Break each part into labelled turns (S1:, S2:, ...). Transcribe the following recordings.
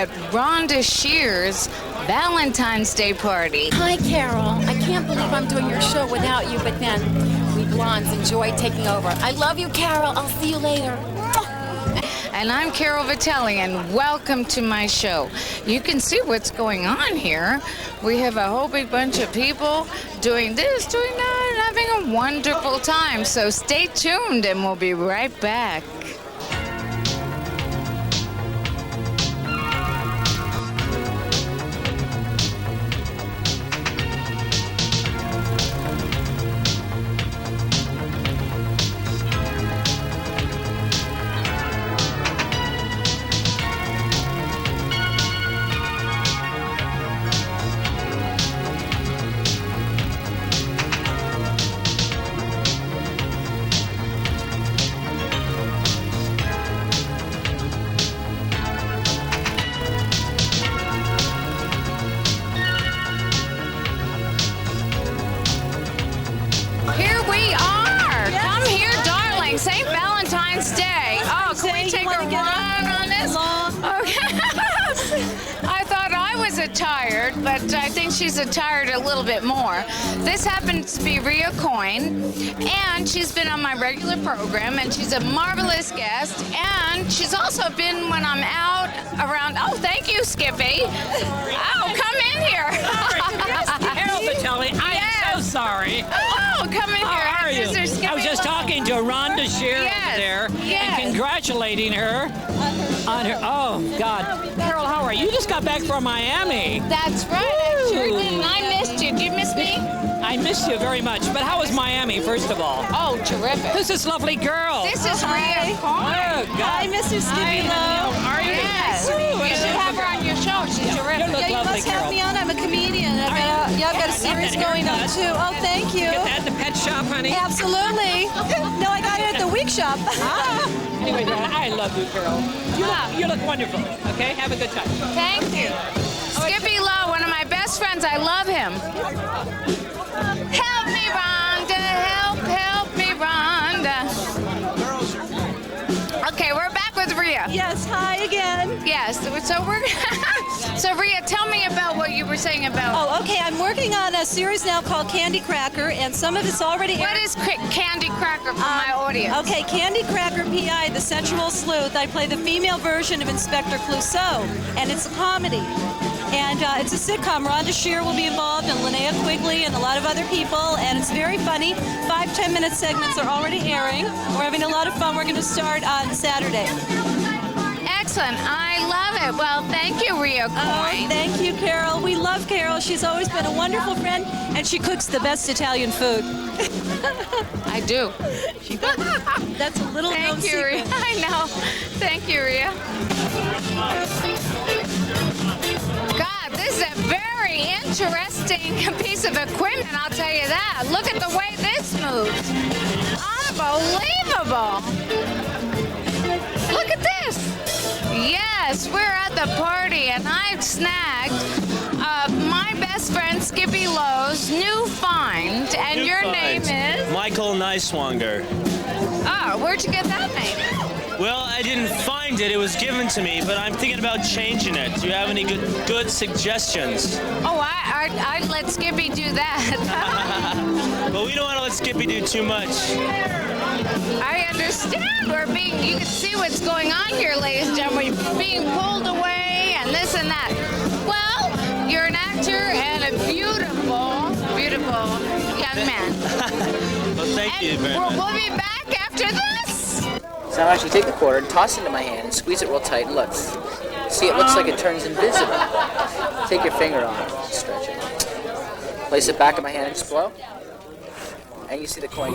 S1: at Rhonda Shear's Valentine's Day party.
S2: Hi, Carole. I can't believe I'm doing your show without you, but then we blondes enjoy taking over. I love you, Carole. I'll see you later.
S1: And I'm Carole Vitale, and welcome to my show. You can see what's going on here. We have a whole big bunch of people doing this, doing that, and having a wonderful time. So stay tuned, and we'll be right back. St. Valentine's Day. Oh, can we take a run on this? Okay. I thought I was attired, but I think she's attired a little bit more. This happens to be Rhea Coyne, and she's been on my regular program, and she's a marvelous guest, and she's also been when I'm out around. Oh, thank you, Skippy. Oh, come in here.
S3: Carole Vitale, I am so sorry.
S1: Oh, come in here.
S3: How are you? I was just talking to Rhonda Shear over there and congratulating her on her. Oh, God. Carole, how are you? You just got back from Miami.
S1: That's right. I sure did. And I missed you. Did you miss me?
S3: I missed you very much. But how was Miami, first of all?
S1: Oh, terrific.
S3: Who's this lovely girl?
S1: This is Rhea Coyne.
S3: Oh, God.
S2: Hi, Mr. Skippy Lowe.
S3: How are you?
S1: Yes. You should have her on your show. She's terrific.
S3: You look
S2: You
S3: lovely,
S2: must have
S3: Carole.
S2: me on. I'm a comedian. I've got a series going on, too. Oh, thank you.
S3: Get that in the pet shop, honey?
S2: Absolutely. No, I got it at the week shop.
S3: Anyway, I love you, Carole. You look wonderful. Okay? Have a good time.
S1: Thank you. Skippy Lowe, one of my best friends. I love him. Help me, Rhonda. Help me, Rhonda. Okay, we're back with Rhea.
S2: Yes, hi again.
S1: Yes, so we're... So, Rhea, tell me about what you were saying about...
S2: Oh, okay. I'm working on a series now called Candy Cracker, and some of it's already aired.
S1: What is Candy Cracker for my audience?
S2: Okay, Candy Cracker P.I., the sensual sleuth. I play the female version of Inspector Clouseau, and it's a comedy. And it's a sitcom. Rhonda Shear will be involved, and Linnea Quigley, and a lot of other people, and it's very funny. 5 10-minute segments are already airing. We're having a lot of fun. We're going to start on Saturday.
S1: Excellent. I love it. Well, thank you, Rhea Coyne.
S2: Oh, thank you, Carole. We love Carole. She's always been a wonderful friend, and she cooks the best Italian food.
S1: I do.
S2: That's a little known
S1: Thank you, Rhea.
S2: secret.
S1: I know. Thank you, Rhea. God, this is a very interesting piece of equipment, I'll tell you that. Look at the way this moves. Unbelievable. Look at this. Yes, we're at the party, and I've snagged my best friend Skippy Lowe's new find, and your name is?
S4: Michael Neiswanger.
S1: Oh, where'd you get that name?
S4: Well, I didn't find it. It was given to me, but I'm thinking about changing it. Do you have any good suggestions?
S1: Oh, I'd let Skippy do that.
S4: Well, we don't want to let Skippy do too much.
S1: I understand. You can see what's going on here, ladies and gentlemen. We're being pulled away and this and that. Well, you're an actor and a beautiful, beautiful young man.
S4: Well, thank you very much.
S1: We'll be back after this.
S5: So now actually take the quarter and toss it into my hand and squeeze it real tight and look. See, it looks like it turns invisible. Take your finger on it, stretch it. Place it back in my hand and just blow. And you see the coin.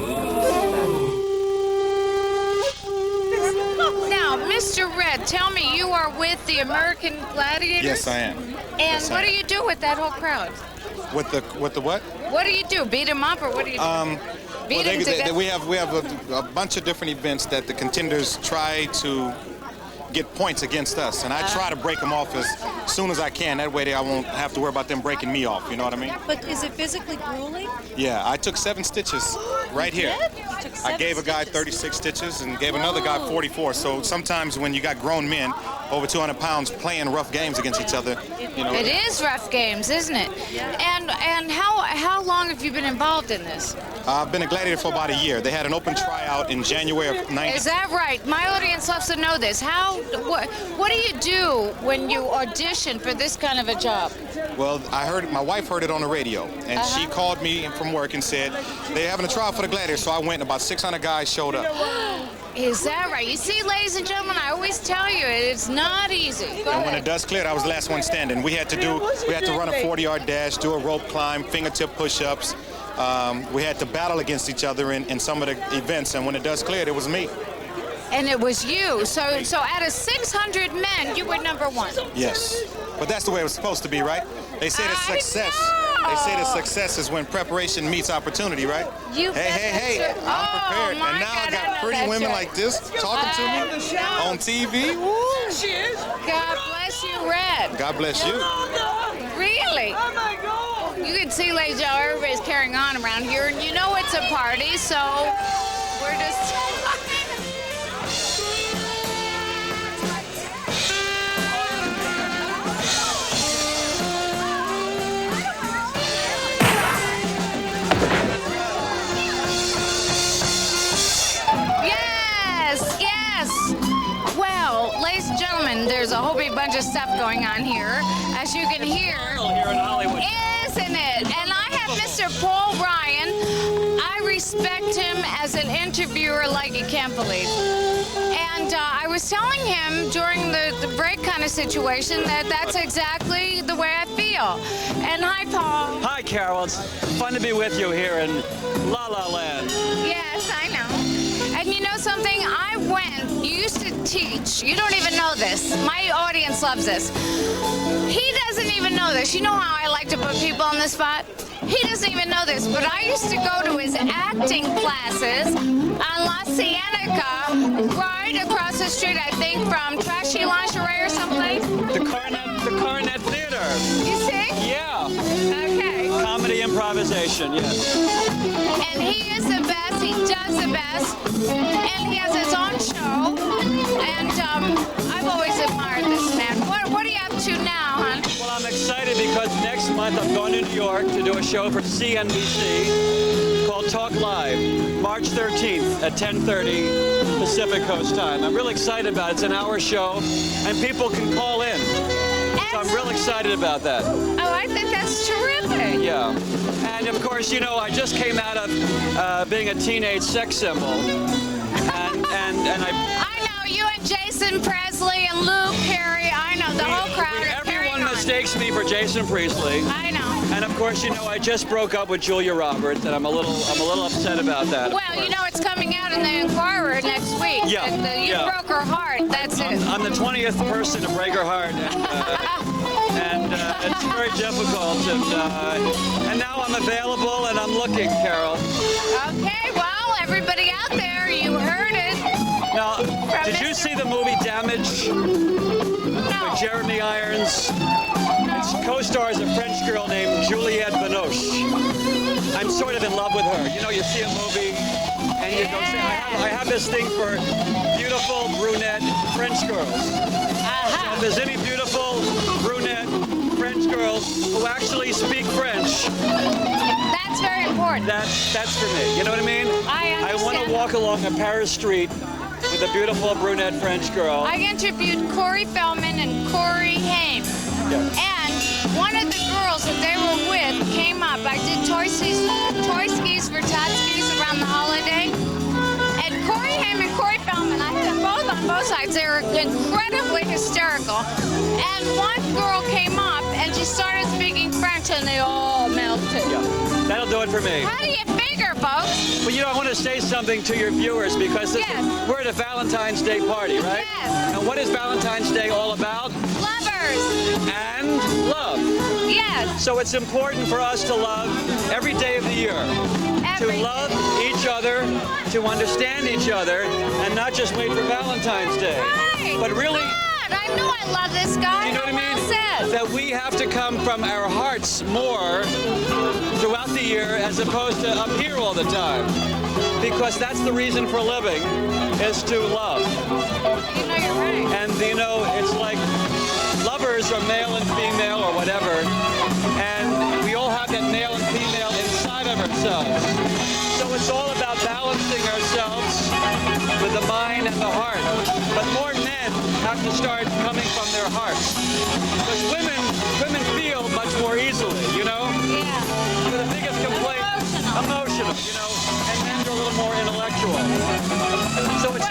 S1: Now, Mr. Red, tell me, you are with the American Gladiators?
S6: Yes, I am.
S1: And
S6: Yes,
S1: what
S6: I
S1: do
S6: am.
S1: you do with that whole crowd?
S6: With the what?
S1: What do you do? Beat them up, or what do you do? Beat them to death?
S6: We have a bunch of different events that the contenders try to get points against us, and I try to break them off as soon as I can. That way I won't have to worry about them breaking me off. You know what I mean?
S2: But is it physically grueling?
S6: Yeah, I took 7 stitches right here. I gave a guy 36 stitches and gave another guy 44. So sometimes when you got grown men over 200 pounds playing rough games against each other, you know.
S1: It is rough games, isn't it? And how long have you been involved in this?
S6: I've been a gladiator for about a year. They had an open tryout in January of 90.
S1: Is that right? My audience loves to know this. What do you do when you audition for this kind of a job?
S6: Well, my wife heard it on the radio, and she called me from work and said, they're having a trial for the Gladiator, so I went, and about 600 guys showed up.
S1: Is that right? You see, ladies and gentlemen, I always tell you, it's not easy.
S6: And when the dust cleared, I was the last one standing. We had to run a 40-yard dash, do a rope climb, fingertip push-ups. We had to battle against each other in some of the events, and when the dust cleared, it was me.
S1: And it was you. So out of 600 men, you were number one.
S6: Yes. But that's the way it was supposed to be, right? They say that success. They say that success is when preparation meets opportunity, right? Hey, I'm prepared. And now I got pretty women like this talking to me on TV. Woo.
S1: God bless you, Red.
S6: God bless you.
S1: Really? Oh my God. You can see, ladies and gentlemen, everybody's carrying on around here, and you know it's a party, so we're just. Ladies and gentlemen, there's a whole big bunch of stuff going on here, as you can hear.
S3: Here in Hollywood.
S1: Isn't it? And I have Mr. Paul Ryan. I respect him as an interviewer like you can't believe. And I was telling him during the break kind of situation that that's exactly the way I feel. And hi, Paul.
S7: Hi, Carole. It's fun to be with you here in La La Land.
S1: Yes, I know. And you know something? I went, you used to teach. You don't even know this. My audience loves this. He doesn't even know this. You know how I like to put people on the spot? He doesn't even know this, but I used to go to his acting classes on La Cienega, right across the street, I think, from Trashy Lingerie or someplace.
S7: The Coronet Theater.
S1: You see?
S7: Yeah.
S1: Okay.
S7: Comedy improvisation, yes.
S1: And he is the best. He does the best. And he has his own show. And I've always admired this man. What are you up to now, hon?
S7: Well, I'm excited because next month I'm going to New York to do a show for CNBC called Talk Live, March 13th at 10:30 Pacific Coast time. I'm really excited about it. It's an hour show, and people can call in. So I'm real excited about that.
S1: Oh, I think that's terrific.
S7: Yeah. And of course, you know, I just came out of being a teenage sex symbol. And
S1: I know, you and Jason Presley and Luke Perry, I know, the whole crowd.
S7: Everyone mistakes me for Jason Priestley.
S1: I know.
S7: And of course, you know, I just broke up with Julia Roberts, and I'm a little upset about that.
S1: Well, you know, it's coming out in the Inquirer next week.
S7: Yeah.
S1: You broke her heart, that's it.
S7: I'm the 20th person to break her heart, and it's very difficult. And now I'm available, and I'm looking, Carole.
S1: Okay, well, everybody out there, you heard it.
S7: Now, did you see the movie Damage?
S1: No.
S7: With Jeremy Irons. It co-stars a French girl named Juliette Binoche. I'm sort of in love with her. You know, you see a movie, and you go, say, I have this thing for beautiful brunette French girls. So if there's any beautiful brunette French girls who actually speak French,
S1: that's very important.
S7: That's for me. You know what I mean?
S1: I understand.
S7: I want to walk along a Paris street with a beautiful brunette French girl.
S1: I interviewed Corey Feldman and Corey Haim.
S7: Yes.
S1: And one of the girls that they were with came up. I did toy skis for Totskis around the holiday. And Corey Haim and Corey Feldman, I had them both on both sides. They were incredibly hysterical. And one girl came up and she started speaking French and they all melted.
S7: Yeah, that'll do it for me.
S1: How do you figure, folks?
S7: Well, you know, I want to say something to your viewers because we're at a Valentine's Day party, right?
S1: Yes.
S7: And what is Valentine's Day all about?
S1: Lovers.
S7: And love.
S1: Yes.
S7: So it's important for us to love every day of the year. To love each other, to understand each other, and not just wait for Valentine's Day.
S1: Right.
S7: But really...
S1: God, I knew I love this guy.
S7: Do you know what I mean?
S1: Well said.
S7: That we have to come from our hearts more throughout the year as opposed to up here all the time. because that's the reason for living, is to love.
S1: You know, you're right.
S7: And you know, it's like lovers are male and female or whatever, and we all have that male and female inside of ourselves. So it's all about balancing ourselves with the mind and the heart. But more men have to start coming from their hearts. Because women feel much more easily, you know?
S1: Yeah.
S7: The biggest complaint, emotional, you know, and men are a little more intellectual. So it's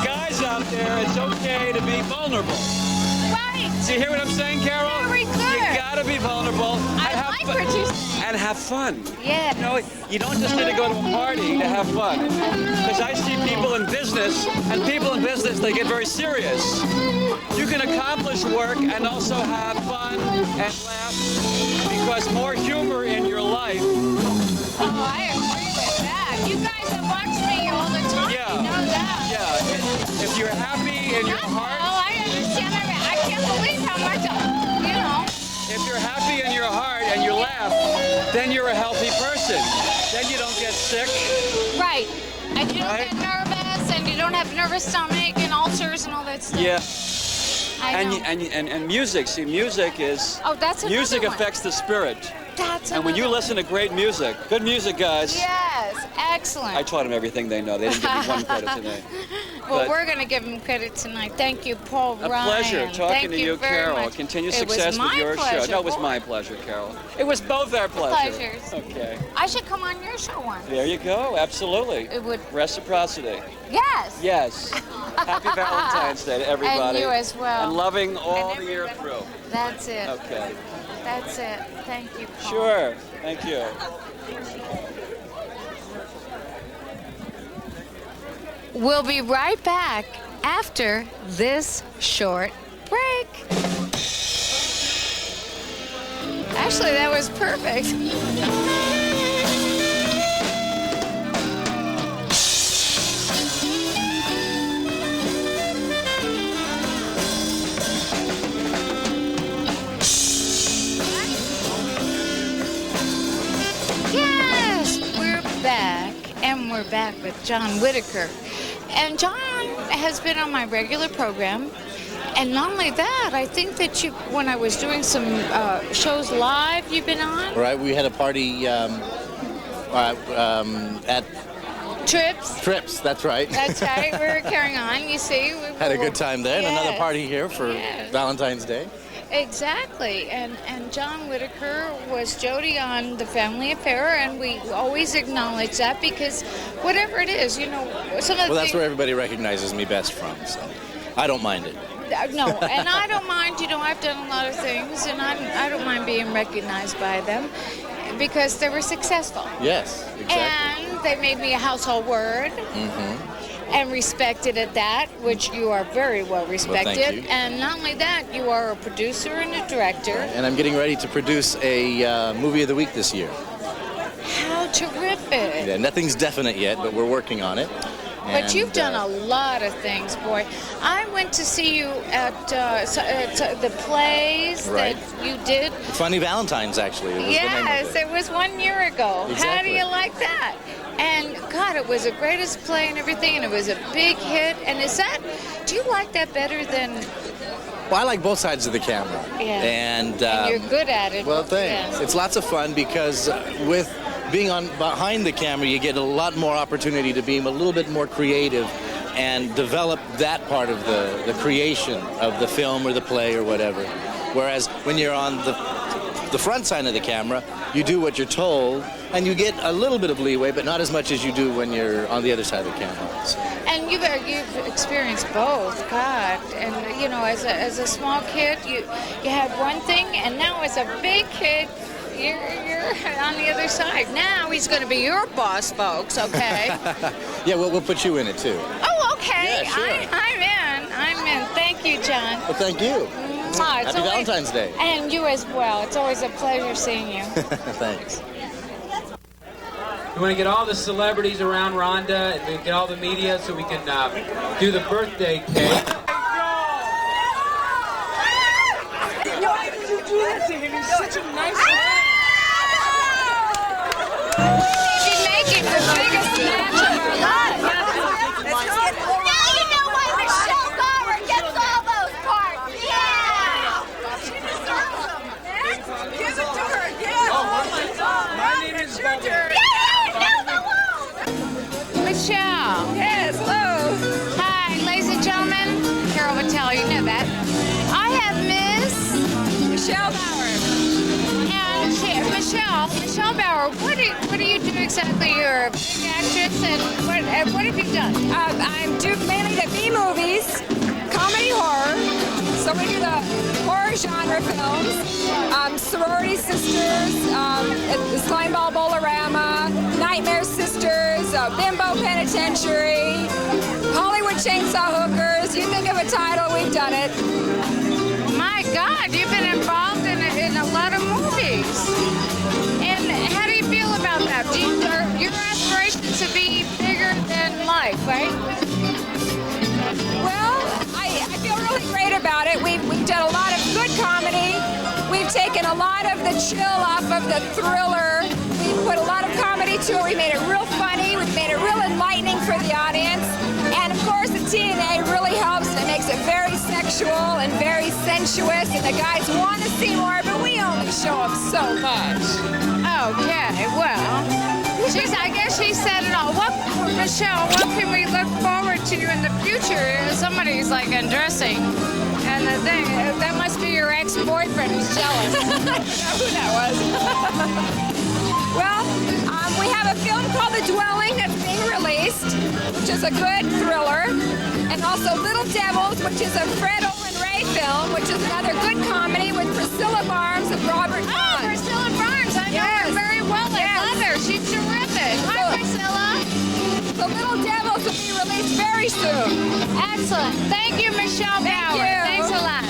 S7: guys out there, it's okay to be vulnerable.
S1: Right.
S7: Do you hear what I'm saying, Carol?
S1: Very good.
S7: You gotta be vulnerable and have fun.
S1: Yeah.
S7: You know, you don't just need to go to a party to have fun. Because I see people in business, and people in business, they get very serious. You can accomplish work and also have fun and laugh, because more humor in your life.
S1: Oh, I agree with that. You guys have watched me all the time.
S7: Yeah.
S1: You know that.
S7: Yeah. If you're happy in your heart.
S1: Oh, I understand. I can't believe how much, you know.
S7: If you're happy in your heart and you laugh, then you're a healthy person. Then you don't get sick.
S1: Right. And you don't get nervous, and you don't have nervous stomach and ulcers and all that stuff.
S7: Yeah.
S1: I know.
S7: And music. See, music is.
S1: Oh, that's another
S7: music
S1: one.
S7: affects the spirit.
S1: That's
S7: and when you
S1: another
S7: listen to great music, good music, guys.
S1: Yes, excellent.
S7: I taught them everything they know. They didn't give me one credit today.
S1: Well,
S7: But-
S1: we're going to give them credit tonight. Thank you, Paul
S7: A
S1: Ryan.
S7: pleasure talking
S1: Thank
S7: to you,
S1: very
S7: Carol.
S1: much.
S7: Continued
S1: It was
S7: success with
S1: my
S7: your show.
S1: pleasure,
S7: No, it was
S1: Paul.
S7: my pleasure, Carol. It was both our pleasure.
S1: Pleasures.
S7: Okay.
S1: I should come on your show once.
S7: There you go. Absolutely.
S1: It would.
S7: Reciprocity.
S1: Yes.
S7: Yes. Happy Valentine's Day to everybody.
S1: And you as well.
S7: And loving all
S1: And
S7: the year
S1: everybody.
S7: through.
S1: That's it.
S7: Okay.
S1: That's it. Thank you, Paul.
S7: Sure. Thank you.
S1: We'll be right back after this short break. Actually, that was perfect. Yes, we're back, and we're back with John Whittaker. And John has been on my regular program. And not only that, I think that you, when I was doing some shows live, you've been on?
S8: Right, we had a party at Trips, that's right.
S1: That's right, we were carrying on, you see.
S8: Had a good time there, and another
S1: Yes.
S8: party here for
S1: Yes.
S8: Valentine's Day.
S1: Exactly, and John Whittaker was Jody on The Family Affair, and we always acknowledge that because whatever it is, you know, some of the
S8: Well, that's
S1: things-
S8: where everybody recognizes me best from, so I don't mind it.
S1: No, and I don't mind, you know, I've done a lot of things, and I don't mind being recognized by them because they were successful.
S8: Yes, exactly.
S1: And they made me a household word. And respected at that, which you are very well respected.
S8: thank you.
S1: And not only that, you are a producer and a director.
S8: And I'm getting ready to produce a movie of the week this year.
S1: How terrific.
S8: Yeah, nothing's definite yet, but we're working on it.
S1: But you've done a lot of things, boy. I went to see you at the plays
S8: Right.
S1: that you did.
S8: Funny Valentines, actually. It was the name
S1: Yes,
S8: of it.
S1: it was 1 year ago. How do
S8: Exactly.
S1: you like that? And God, it was the greatest play and everything, and it was a big hit. And do you like that better than?
S8: Well, I like both sides of the camera.
S1: Yeah.
S8: And
S1: you're good at it.
S8: well, thanks.
S1: Yes.
S8: It's lots of fun because with being on behind the camera, you get a lot more opportunity to be a little bit more creative and develop that part of the creation of the film or the play or whatever. Whereas when you're on the front side of the camera, you do what you're told, and you get a little bit of leeway, but not as much as you do when you're on the other side of the camera. So.
S1: And you've experienced both, God. And you know, as a small kid, you had one thing, and now as a big kid, you're on the other side. Now he's going to be your boss, folks. Okay.
S8: Yeah, we'll put you in it too.
S1: Oh, okay.
S8: Yeah, sure.
S1: I'm in. Thank you, John.
S8: Well, thank you.
S1: Mwah. It's
S8: Happy Valentine's Day.
S1: And you as well. It's always a pleasure seeing you.
S8: Thanks.
S9: We want to get all the celebrities around Rhonda and get all the media so we can do the birthday cake.
S10: Why did you do that to him? He's such a nice man.
S1: She's making the biggest match or what do you do exactly? You're a big actress, and what have you done?
S11: I do mainly the B movies, comedy horror. So we do the horror genre films, Sorority Sisters, the Slimeball Bolorama, Nightmare Sisters, Bimbo Penitentiary, Hollywood Chainsaw Hookers. You think of a title, we've done it.
S1: My God, you've been involved in a lot of movies. And how do you feel about that? Are your aspirations to be bigger than life, right?
S11: Well, I feel really great about it. We've done a lot of good comedy. We've taken a lot of the chill off of the thriller. We've put a lot of comedy to it. We made it real funny. We've made it real enlightening for the audience. And of course, the TNA really helps. It makes it very sexual and very sensuous. And the guys want to see more, but we only show them so much.
S1: Okay, well, I guess she said it all. Michelle, what can we look forward to in the future? Somebody's like undressing. And the thing, that must be your ex-boyfriend who's jealous.
S11: I don't know who that was. Well, we have a film called The Dwelling that's being released, which is a good thriller. And also Little Devils, which is a Fred Olin Ray film, which is another good comedy with Priscilla Barnes and Robert
S1: Oh, Priscilla Barnes. I know her very well. I love her. She's terrific. Hi, Priscilla.
S11: The Little Devils will be released very soon.
S1: Excellent. Thank you, Michelle Bauer. Thanks a lot.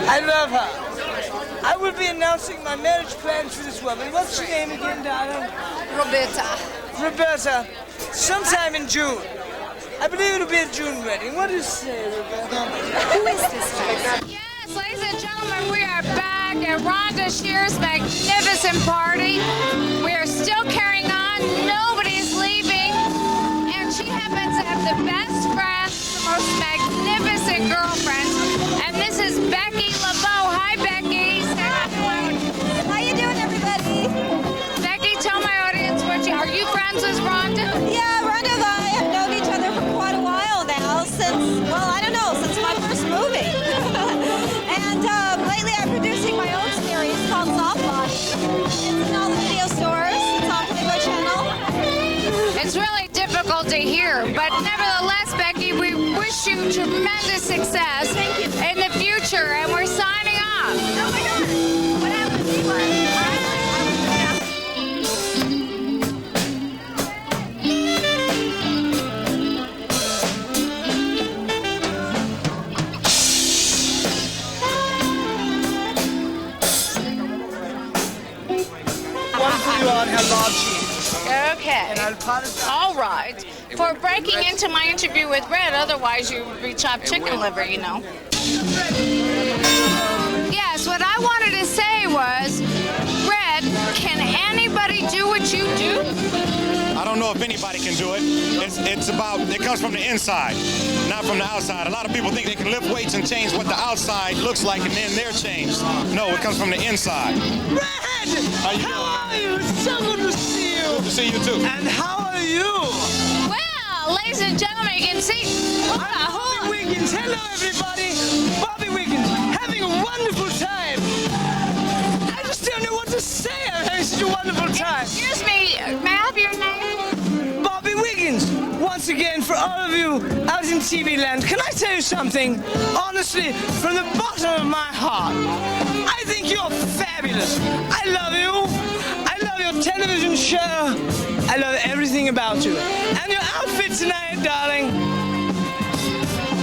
S10: I love her. I will be announcing my marriage plans for this woman. What's your name again, darling?
S11: Roberta.
S10: Roberta. Sometime in June. I believe it'll be a June wedding. What do you say, Roberta?
S11: Who is this person?
S1: Yes, ladies and gentlemen, we are back at Rhonda Shear's magnificent party. We are still carrying on. Nobody's leaving. And she happens to have the best friends, the most magnificent girlfriends. And this is Becky LeBlanc. Hi, Becky.
S11: How you doing, everybody?
S1: Becky, tell my audience are you friends with Rhonda?
S2: Yeah, Rhonda and I have known each other for quite a while now, since my first movie. And lately I'm producing my own series called Soft Body. It's in all the video stores. It's on Playboy Channel.
S1: It's really difficult to hear, but nevertheless, Becky, we wish you tremendous success in the future, and we're signing off.
S2: Oh my God! What happened?
S1: Okay. All right. For breaking into my interview with Red, otherwise you would be chopped chicken liver, you know. Yes, what I wanted to say was, Red, can anybody do what you do?
S6: I don't know if anybody can do it. It comes from the inside, not from the outside. A lot of people think they can lift weights and change what the outside looks like and then they're changed. No, it comes from the inside.
S10: Red! How are you? It's so good to see you.
S6: Good to see you too.
S10: And how are you?
S1: Well, ladies and gentlemen, you can see.
S10: Bobby Wiggins. Hello, everybody. Bobby Wiggins. Having a wonderful time. I just don't know what to say. I'm having such a wonderful time.
S1: Excuse me. May I have your name?
S10: Bobby Wiggins. Once again, for all of you out in TV land, can I tell you something? Honestly, from the bottom of my heart, I think you're fabulous. I love you. I love your television show. I love everything about you. And your outfit tonight, darling.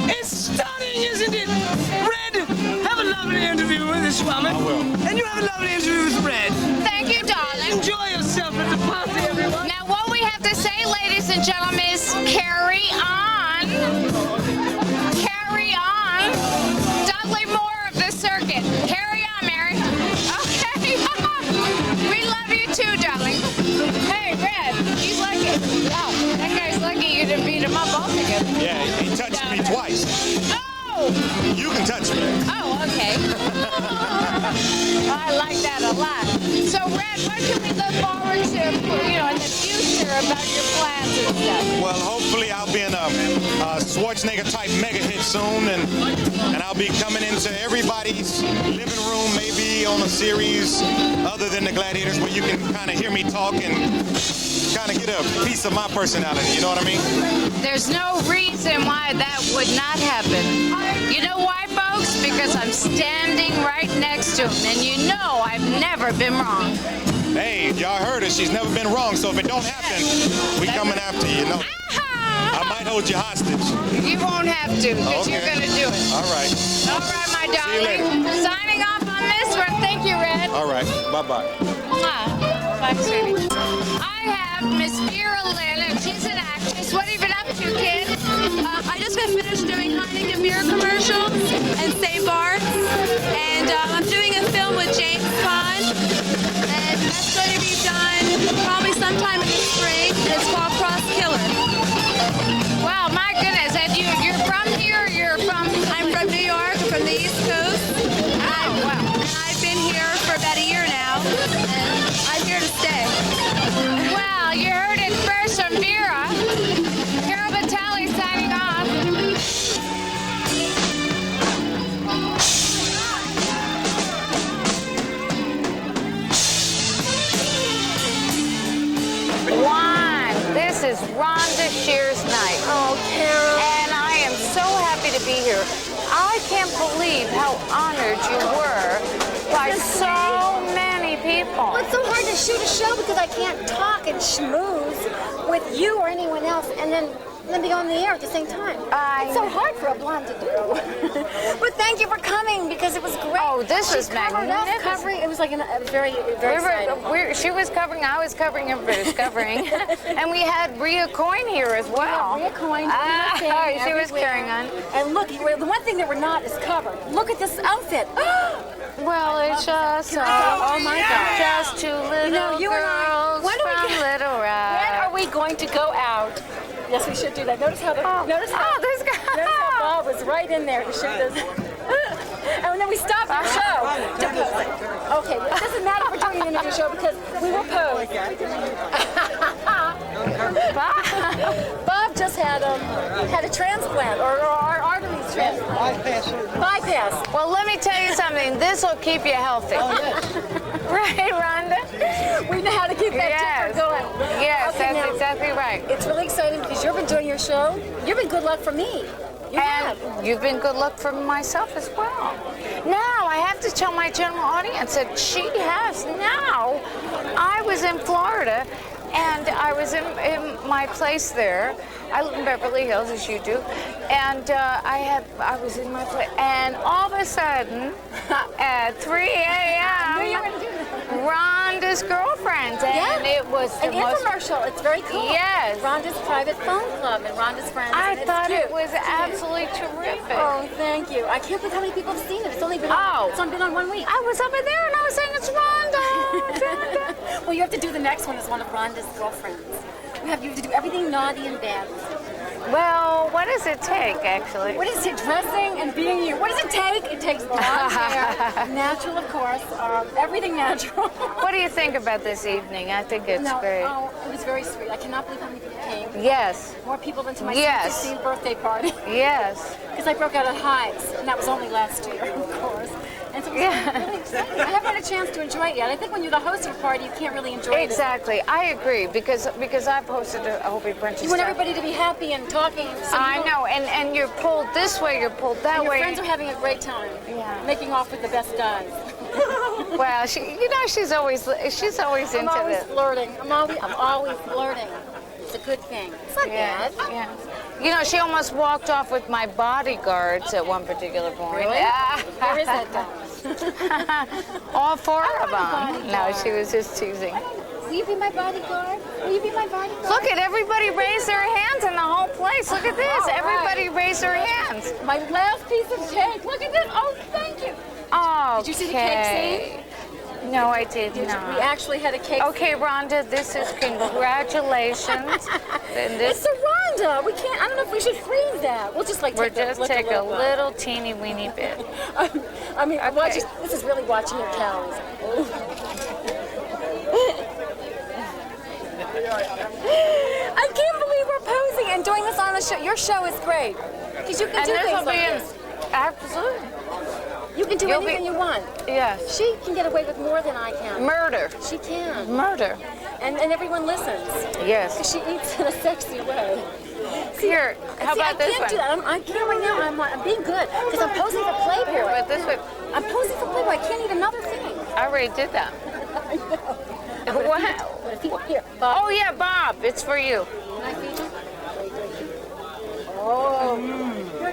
S10: It's stunning, isn't it? Red, have a lovely interview with this woman.
S6: I will.
S10: And you have a lovely interview with Red.
S1: Thank you, darling.
S10: Enjoy yourself at the party, everyone.
S1: Now, what we have to say, ladies and gentlemen, is carry on. Carry on. Dudley Moore of the circuit. Carry on, Mary. Okay. We love you too, darling. Hey, Red, he's lucky. Wow, that guy's lucky you didn't beat him up altogether.
S6: Yeah, he touched me twice.
S1: Oh!
S6: You can touch me.
S1: Oh, okay. I like that a lot. So, Red, what can we look forward to, in the future about your plans and stuff?
S6: Well, hopefully I'll be in a Schwarzenegger-type mega hit soon, and I'll be coming into everybody's living room, maybe on a series other than the Gladiators, where you can kind of hear me talk and kind of get a piece of my personality, you know what I mean?
S1: There's no reason why that would not happen. You know why, folks? Because I'm standing right next to him, and you know I've never been wrong.
S6: Hey, y'all heard her. She's never been wrong, so if it don't happen, we coming after you, you know? I might hold you hostage.
S1: You won't have to, because you're going to do it.
S6: All right.
S1: All right, my darling.
S6: See you later.
S1: Signing off on this one. Thank you, Red.
S6: All right. Bye-bye.
S1: Bye, sweetie. I have Miss Vera Lynn, and she's an actress. What have you been up to, kid?
S2: I just got finished doing Heineken beer commercials and St. Bart's, and I'm doing a film with James Coyne, and that's going to be done probably sometime in the spring, and it's called Crosskiller.
S1: Wow, my goodness. And you're from here, or you're from?
S2: I'm from New York, I'm from the East Coast.
S1: Oh, wow.
S2: And I've been here for about a year now, and I'm here to stay.
S1: Well, you heard it first from Vera. Carole Vitale signing off. This is Rhonda Shear's night.
S12: Oh, Carole.
S1: And I am so happy to be here. I can't believe how honored you were by so many people.
S12: Well, it's so hard to shoot a show because I can't talk and schmooze with you or anyone else and then be on the air at the same time. It's so hard for a blonde to do. But thank you for coming because it was great.
S1: Oh, this was magnificent.
S12: Covering, it was like very exciting.
S1: She was covering, I was covering, everybody was covering. And we had Rhea Coyne here as well.
S12: Rhea Coyne.
S1: She was carrying on.
S12: And look, the one thing that we're not is covered. Look at this outfit.
S1: Well, it's just,
S12: oh my God.
S1: Just two little girls from Little Rock.
S12: When are we going to go out? Yes, we should do that. Notice how notice how Bob was right in there to shoot this. And then we stopped the show to pose. Okay, it doesn't matter if we're doing an interview show because we will pose. Bob just had a transplant or our arteries transplant. Bypass.
S1: Well, let me tell you something. This will keep you healthy.
S12: Oh, yes.
S1: Right, Rhonda?
S12: We know how to keep that temper going.
S1: Yes,
S12: okay,
S1: that's exactly right.
S12: It's really exciting because you've been doing your show. You've been good luck for me.
S1: You've been good luck for myself as well. Now, I have to tell my general audience that she has now. I was in Florida, and I was in my place there. I live in Beverly Hills, as you do, and I was in my place, and all of a sudden, at 3 a.m., Rhonda's girlfriend, and it was the
S12: an infomercial. It's very cool.
S1: Yes.
S12: Rhonda's private phone club and Rhonda's friends.
S1: I thought it was absolutely terrific.
S12: Oh, thank you. I can't believe how many people have seen it. It's only been it's only been on 1 week.
S1: I was over there and I was saying it's Rhonda.
S12: Well, you have to do the next one as one of Rhonda's girlfriends. You have to do everything naughty and bad.
S1: Well, what does it take, actually?
S12: What is it? Dressing and being you. What does it take? It takes blonde hair, natural, of course, everything natural.
S1: What do you think about this evening? I think it's great.
S12: Oh, it was very sweet. I cannot believe how many people came.
S1: Yes.
S12: More people than to my 16th birthday party.
S1: Yes.
S12: Because I broke out at Hives, and that was only last year, of course. And so it was really exciting. I haven't had a chance to enjoy it yet. I think when you're the host of a party, you can't really enjoy it.
S1: Exactly. I agree, because I've hosted a whole big bunch of stuff.
S12: You want everybody to be happy and talking. So
S1: I know, and you're pulled this way, you're pulled that way.
S12: Your friends are having a great time. Yeah. Making off with the best guys.
S1: Well, she's always into this.
S12: I'm always flirting. I'm always flirting. It's a good thing. It's not bad.
S1: Yeah. You know, she almost walked off with my bodyguards at one particular point.
S12: Really? Where is that guy?
S1: All four of them. No, she was just teasing.
S12: Will you be my bodyguard? Will you be my bodyguard?
S1: Look at everybody raise their hands in the whole place. Look at this. Everybody raise their hands.
S12: My last piece of cake. Look at this. Oh, thank you.
S1: Oh,
S12: did you see the cake scene?
S1: No, I did not.
S12: We actually had a cake.
S1: Okay, Rhonda, this is congratulations.
S12: It's a Rhonda. We can't. I don't know if we should freeze that. We'll just like
S1: take a little teeny weeny bit.
S12: I mean, this is really watching your calories. I can't believe we're posing and doing this on the show. Your show is great. Because you can do things like this.
S1: Absolutely.
S12: You can do anything you want.
S1: Yes.
S12: She can get away with more than I can.
S1: Murder.
S12: She can.
S1: Murder.
S12: And everyone listens.
S1: Yes.
S12: Because she eats in a sexy way.
S1: Here, how about this one?
S12: I can't do that. I can't right now. I'm being good. Because I'm posing for Playboy.
S1: But this way.
S12: I'm posing for Playboy. I can't eat another thing.
S1: I already did that.
S12: I know.
S1: What?
S12: Here, Bob.
S1: Oh, yeah, Bob. It's for you.
S12: Can I feed you? Oh.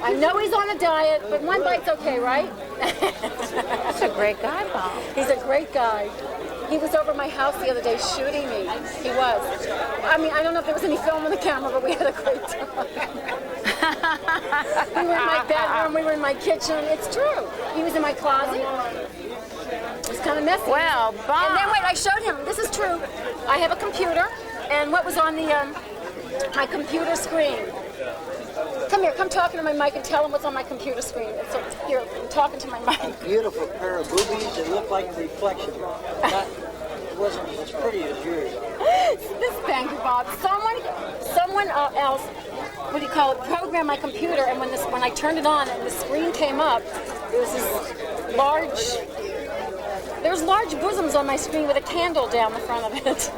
S12: I know he's on a diet, but one bite's okay, right?
S1: That's a great guy, Bob.
S12: He's a great guy. He was over my house the other day shooting me. He was. I mean, I don't know if there was any film on the camera, but we had a great time. We were in my bedroom, we were in my kitchen. It's true. He was in my closet. It was kind of messy.
S1: Well, Bob.
S12: And then wait, I showed him. This is true. I have a computer, and what was on the my computer screen? Come here, come talking to my mic and tell him what's on my computer screen. So here, I'm talking to my mic.
S13: A beautiful pair of boobies that look like a reflection. It wasn't as pretty as yours.
S12: This, thank you, Bob. Someone else, what do you call it, programmed my computer, and when I turned it on and the screen came up, there was this there's large bosoms on my screen with a candle down the front of it.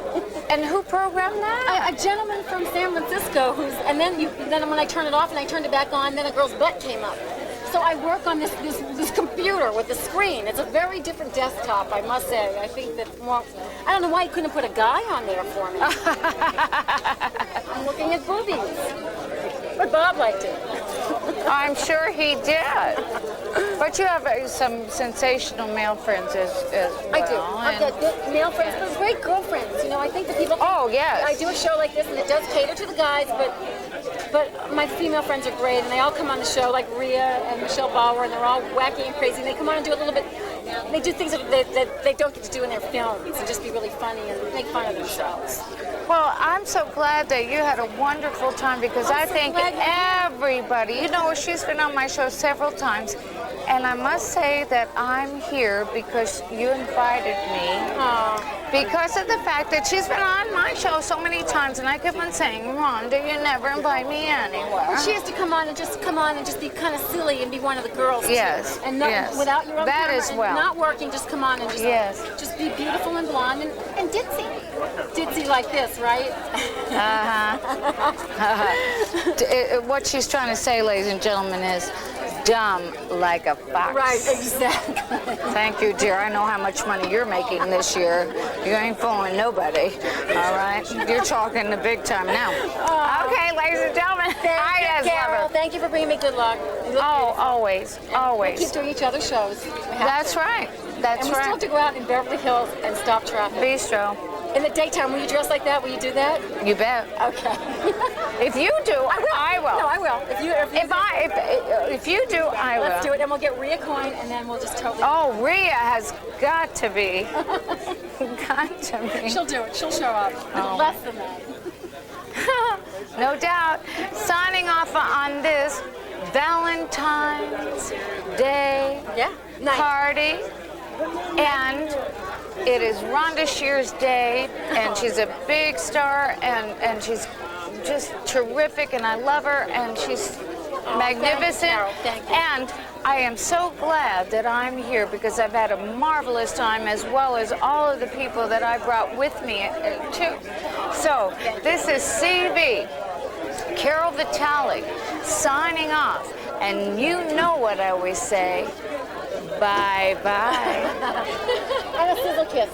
S1: And who programmed that?
S12: A gentleman from San Francisco and then when I turned it off and I turned it back on, then a girl's butt came up. So I work on this computer with the screen. It's a very different desktop, I must say. I think that, well, I don't know why you couldn't put a guy on there for me. I'm looking at boobies. But Bob liked it.
S1: I'm sure he did. But you have some sensational male friends as well.
S12: I do. I've got good male friends, but great girlfriends. You know, I think that people think I do a show like this and it does cater to the guys, but my female friends are great and they all come on the show, like Rhea and Michelle Bauer, and they're all wacky and crazy, and they come on and do a little bit, they do things that they don't get to do in their films, and just be really funny and make fun of themselves.
S1: Well, I'm so glad that you had a wonderful time, because I think everybody, you know, she's been on my show several times, and I must say that I'm here because you invited me. Because of the fact that she's been on my show so many times, and I kept on saying, Rhonda, you never invite me anywhere.
S12: She has to come on and just be kind of silly and be one of the girls.
S1: Yes.
S12: Too. And without your own
S1: that
S12: camera
S1: as well.
S12: And not working, just come on and just be beautiful and blonde and ditzy. Ditzy like this, right?
S1: What she's trying to say, ladies and gentlemen, is dumb like a fox.
S12: Right, exactly.
S1: Thank you, dear. I know how much money you're making this year. You ain't fooling nobody. All right? You're talking the big time now. Okay, ladies and gentlemen.
S12: Thank you, Carole. Thank you for bringing me good luck.
S1: Always, always.
S12: We'll keep doing each other's shows.
S1: That's right. That's
S12: right. And we still have to go out in Beverly Hills and stop traffic.
S1: Bistro.
S12: In the daytime, will you dress like that? Will you do that?
S1: You bet.
S12: Okay.
S1: If you do, I will.
S12: No, I will.
S1: If you do, I will.
S12: Let's do it, and we'll get Rhea Coyne, and then we'll just totally.
S1: Oh, Rhea has got to be. Got to be.
S12: She'll do it. She'll show up. Less than that.
S1: No doubt. Signing off on this Valentine's Day party, and it is Rhonda Shear's day, and she's a big star, and she's just terrific, and I love her, and she's magnificent.
S12: Thank you.
S1: And I am so glad that I'm here, because I've had a marvelous time, as well as all of the people that I brought with me too. So this is CV, Carole Vitale, signing off, and you know what I always say. Bye-bye.
S12: And a sizzle kiss.